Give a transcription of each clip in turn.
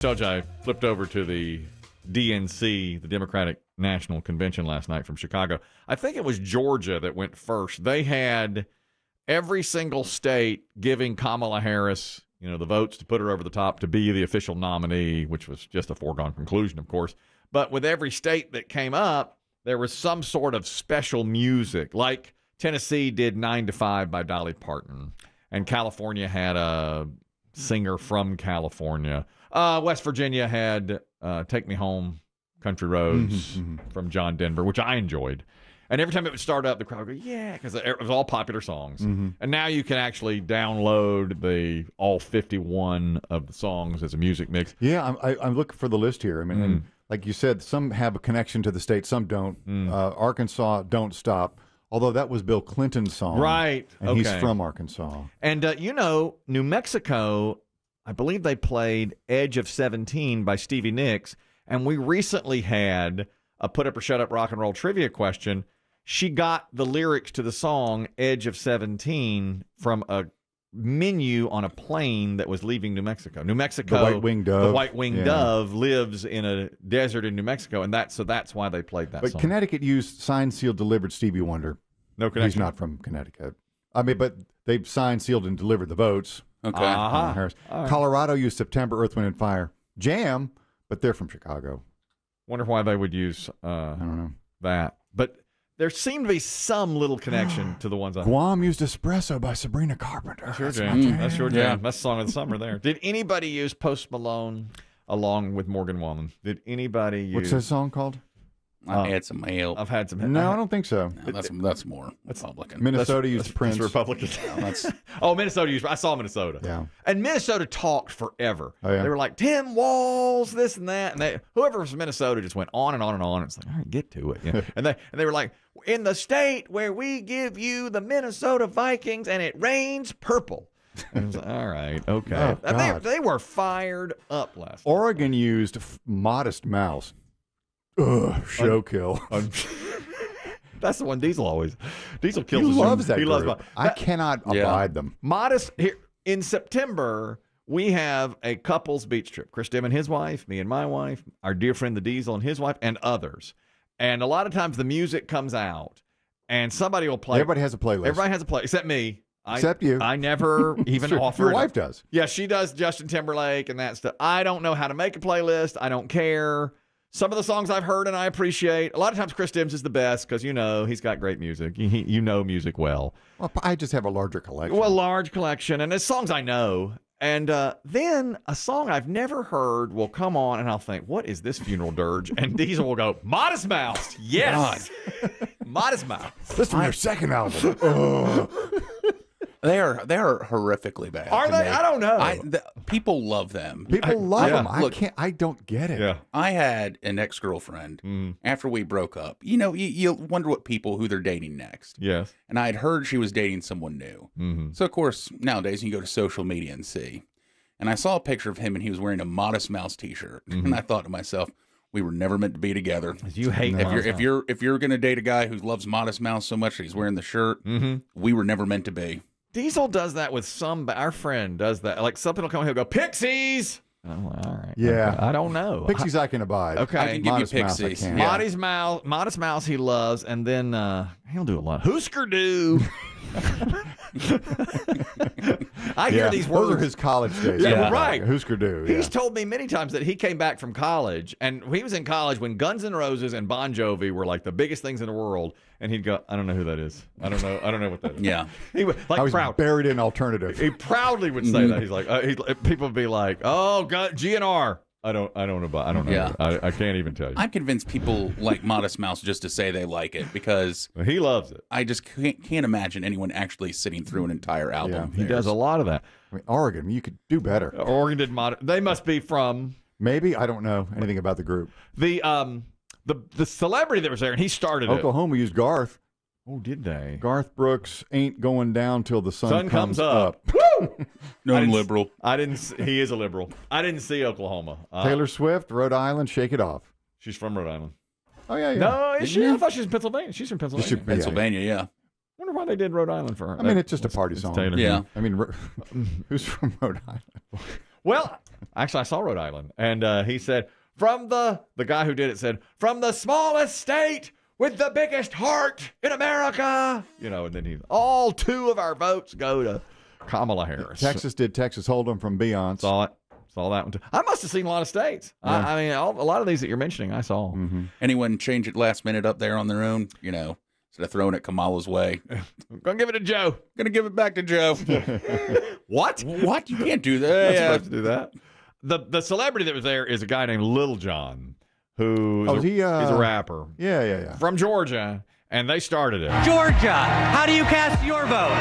Judge, I flipped over to the DNC, the Democratic National Convention last night from Chicago. I think it was Georgia that went first. They had every single state giving Kamala Harris, the votes to put her over the top to be the official nominee, which was just a foregone conclusion, of course. But with every state that came up, there was some sort of special music, like Tennessee did 9 to 5 by Dolly Parton, and California had a singer from California. West Virginia had Take Me Home, Country Roads from John Denver, which I enjoyed. And every time it would start up, the crowd would go, yeah, because it was all popular songs. And now you can actually download all 51 of the songs as a music mix. Yeah, I'm looking for the list here. I mean, and like you said, some have a connection to the state, some don't. Arkansas, Don't Stop. Although that was Bill Clinton's song. Right. And he's from Arkansas. And, New Mexico, I believe they played Edge of 17 by Stevie Nicks. And we recently had a Put Up or Shut Up rock and roll trivia question. She got the lyrics to the song Edge of 17 from a menu on a plane that was leaving New Mexico. New Mexico, the white-winged dove. The white-winged dove lives in a desert in New Mexico, and that's why they played that song. But Connecticut used signed, sealed, delivered Stevie Wonder. No connection. He's not from Connecticut. I mean, but they signed, sealed, and delivered the votes. Okay. Right. Colorado used September, Earth, Wind, and Fire. Jam, but they're from Chicago. Wonder why they would use I don't know. that. But there seemed to be some little connection to the ones on Guam used Espresso by Sabrina Carpenter. That's your jam. That's your jam. That's the song of the summer there. Did anybody use Post Malone along with Morgan Wallen? Did anybody use... What's that song called? I've had some help. I've had some... No, I don't think so. No, that's more Republican. Minnesota used Prince. That's Republican. Minnesota used... I saw Minnesota. Yeah. And Minnesota talked forever. Oh, yeah? They were like, Tim Walz, this and that. And whoever was from Minnesota just went on and on and on. It's like, all right, get to it. Yeah. and they were like, in the state where we give you the Minnesota Vikings and it rains purple. And I was like, all right, okay. Oh, and they were fired up last night. Oregon used Modest Mouse. Ugh, show kill. That's the one Diesel kills. He loves that He group. loves I cannot abide them. Modest. Here, in September, we have a couples beach trip. Chris Demm and his wife, me and my wife, our dear friend the Diesel and his wife, and others. And a lot of times the music comes out, and somebody will play. Everybody has a playlist. Everybody has a playlist, except me. Except you. I never even offer Your it wife up. does. Yeah, she does Justin Timberlake and that stuff. I don't know how to make a playlist. I don't care. Some of the songs I've heard and I appreciate. A lot of times Chris Demm's is the best because, he's got great music. You know music well. Well, I just have a larger collection. Well, large collection. And it's songs I know. And then a song I've never heard will come on and I'll think, what is this funeral dirge? And Diesel will go, Modest Mouse. Yes. Modest Mouse. Listen to their second album. They are horrifically bad. Are they? I don't know. People love them. People love them. Look, I don't get it. Yeah. I had an ex-girlfriend after we broke up. You wonder who they're dating next. Yes. And I had heard she was dating someone new. So, of course, nowadays you can go to social media and see. And I saw a picture of him and he was wearing a Modest Mouse t-shirt. And I thought to myself, we were never meant to be together. You hate if you're going to date a guy who loves Modest Mouse so much that he's wearing the shirt, we were never meant to be. Diesel does that with our friend does that. Like something will come, he'll go, Pixies! And I'm like, all right. Yeah. Okay. I don't know. Pixies I can abide. Okay. I can give Modest you Mouse I Pixies. can't. Yeah. Modest Mouse he loves, and then he'll do a lot. Husker Du. I hear these words. Those are his college days. Yeah, right. Husker Du. He's told me many times that he came back from college, and he was in college when Guns N' Roses and Bon Jovi were like the biggest things in the world, and he'd go, I don't know who that is. I don't know what that is. Yeah. He was I was proud. buried in alternative. He proudly would say that. He's like, people would be like, oh, God, GNR. I don't know. Yeah. I can't even tell you. I'm convinced people like Modest Mouse just to say they like it because He loves it. I just can't imagine anyone actually sitting through an entire album. Yeah. of He theirs. does a lot of that. I mean, Oregon, you could do better. Oregon did They must be from Maybe. I don't know anything about the group. the celebrity that was there, and he started it. Oklahoma used Garth. Oh, did they? Garth Brooks ain't going down till the sun comes up. No, I'm didn't- liberal. He is a liberal. I didn't see Oklahoma. Taylor Swift, Rhode Island, Shake It Off. She's from Rhode Island. Oh, yeah. No, is she? I thought she was in Pennsylvania. She's from Pennsylvania. Pennsylvania, yeah. Wonder why they did Rhode Island for her. I mean, it's just a party song. Taylor. Yeah. I mean, who's from Rhode Island? Well, actually, I saw Rhode Island, and he said, from the guy who did it said, from the smallest state with the biggest heart in America. And then all 2 of our votes go to Kamala Harris. Texas did Texas Hold'em from Beyonce. Saw it. Saw that one too. I must have seen a lot of states. Yeah. I mean, a lot of these that you're mentioning, I saw. Mm-hmm. Anyone change it last minute up there on their own? Instead of throwing it Kamala's way. I'm going to give it to Joe. Going to give it back to Joe. What? What? You can't do that. You're not supposed to do that. The celebrity that was there is a guy named Lil Jon, he's a rapper. Yeah. From Georgia, and they started it. Georgia, how do you cast your votes?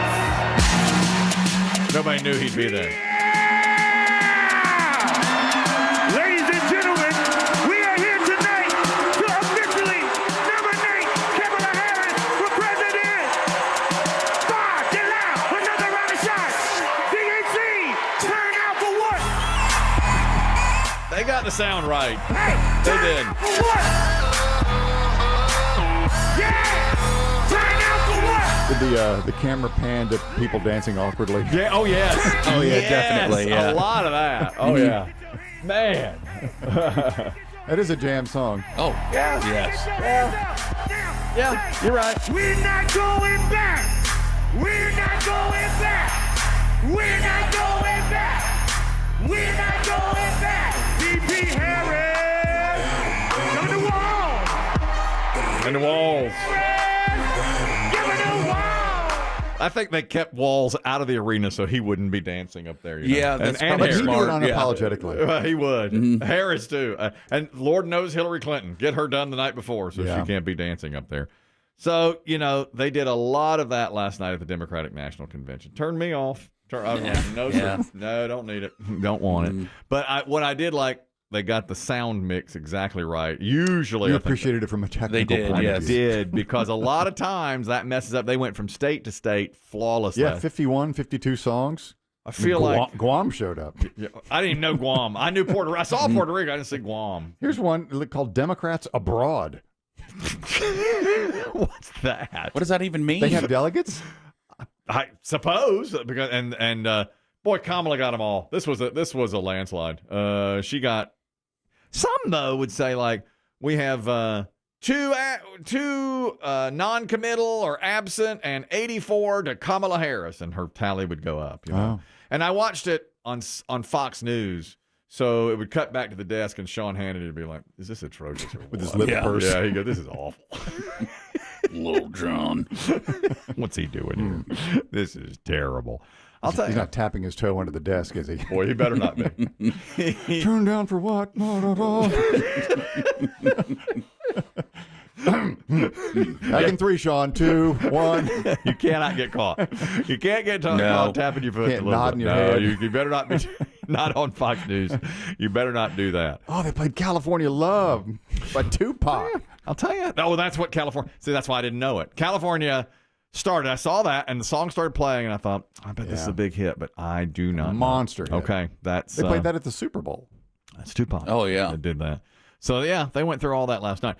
Nobody knew he'd be there. Ladies and gentlemen, we are here tonight to officially nominate Kamala Harris for president. Another round of shots. DNC, turn out for what? They got the sound right. Hey, They turn did. out for what? Yeah, turn out for what? Did the camera pan to people dancing awkwardly? Yeah. Oh yes. Oh, yeah, Yes, definitely, yeah. A lot of that. Oh yeah. Man. That is a jam song. Oh, Yeah. yes. Yeah. You're right. We're not going back. We're not going back. We're not going back. We're not going back. DP Harris on the wall. And the walls. Give it a wall. I think they kept Walls out of the arena so he wouldn't be dancing up there. Yeah, that's and probably But he Harris. did it smart. unapologetically. He would. Harris, too. And Lord knows Hillary Clinton. Get her done the night before so Yeah. she can't be dancing up there. So, they did a lot of that last night at the Democratic National Convention. Turn me off. No, Yeah. sir. No, don't need it. Don't want it. But what I did like, they got the sound mix exactly right. Usually, You I think appreciated it from a technical did, point yes. of view. did because a lot of times that messes up. They went from state to state flawlessly. Yeah, 51, 52 songs. I feel like Guam showed up. I didn't even know Guam. I knew Puerto Rico. I saw Puerto Rico. I didn't see Guam. Here's one called Democrats Abroad. What's that? What does that even mean? They have delegates? I suppose because and boy, Kamala got them all. This was a landslide. She got some though would say like we have two non-committal or absent and 84 to Kamala Harris, and her tally would go up. Oh. And I watched it on Fox News. So it would cut back to the desk, and Sean Hannity would be like, "Is this atrocious?" Or With his what?" lip purse. Yeah, he goes, "This is awful." Little John. What's he doing here? This is terrible. I'll tell He's you. not tapping his toe under the desk, is he? Boy, he better not be. Turn down for what? Back in 3, Sean. 2, 1. You cannot get caught. You can't get caught tapping your foot. Can't a little nod bit. in your No, head. you better not be. Not on Fox News. You better not do that. Oh, they played California Love by Tupac. I'll tell you. Oh, that's what California. See, that's why I didn't know it. California started. I saw that, and the song started playing, and I thought, I bet this is a big hit, but I do not. Monster hit. Okay, that's They played that at the Super Bowl. That's Tupac. Oh, yeah. They did that. So, yeah, they went through all that last night.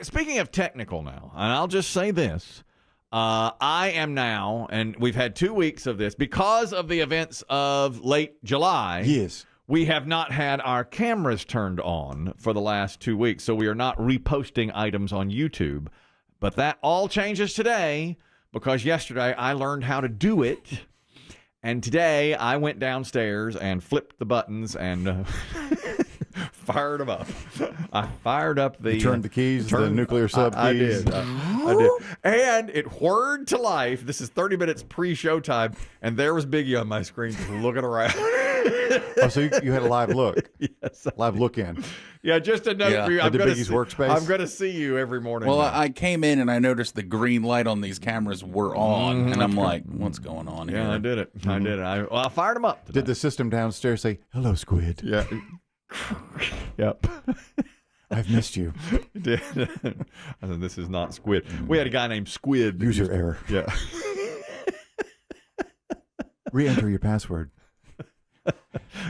Speaking of technical now, and I'll just say this. I am now, and we've had 2 weeks of this, because of the events of late July. Yes. We have not had our cameras turned on for the last 2 weeks, so we are not reposting items on YouTube. But that all changes today because yesterday I learned how to do it. And today I went downstairs and flipped the buttons and fired them up. I fired up the... You turned the keys, the nuclear sub I keys. did. I did. And it whirred to life. This is 30 minutes pre-showtime, and there was Biggie on my screen just looking around. Oh, so you had a live look. Yes. Live look in. Yeah, just a note Yeah. for you. Into Biggie's workspace? I'm going to see you every morning. Well, now. I came in and I noticed the green light on these cameras were on, and I'm like, "What's going on here?" yeah, I did it. I did it. I fired them up today. Did the system downstairs say, "Hello, Squid. Yeah. Yep. I've missed you. It did. I said, this is not Squid. We had a guy named Squid. that User used- error. Yeah. Re-enter your password."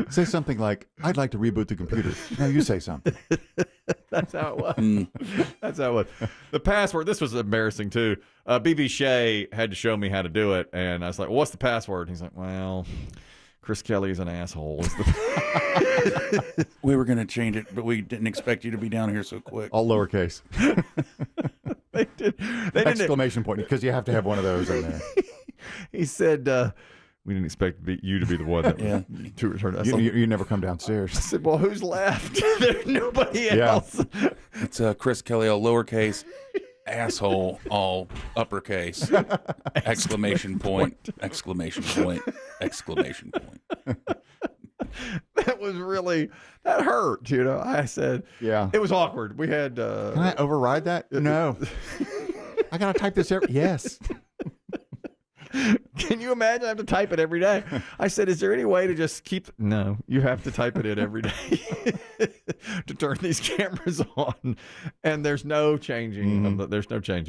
Say something like, "I'd like to reboot the computer." Now you say something. That's how it was. That's how it was. The password, this was embarrassing too. BB Shea had to show me how to do it. And I was like, well, what's the password? And he's like, well, Chris Kelly is an asshole. We were going to change it, but we didn't expect you to be down here so quick. All lowercase. They did. They Exclamation point, because you have to have one of those in there. He said, we didn't expect you to be the one that to return. You never come downstairs. I said, well, who's left? There's nobody else. It's Chris Kelly, all lowercase, asshole, all uppercase, exclamation point, exclamation point, exclamation point. That was really, that hurt, you know. I said, yeah. It was awkward. We had. Can I override that? No. I got to type this every. Yes. Can you imagine? I have to type it every day. I said, is there any way to just keep? No, you have to type it in every day to turn these cameras on. And there's no changing. There's no changing.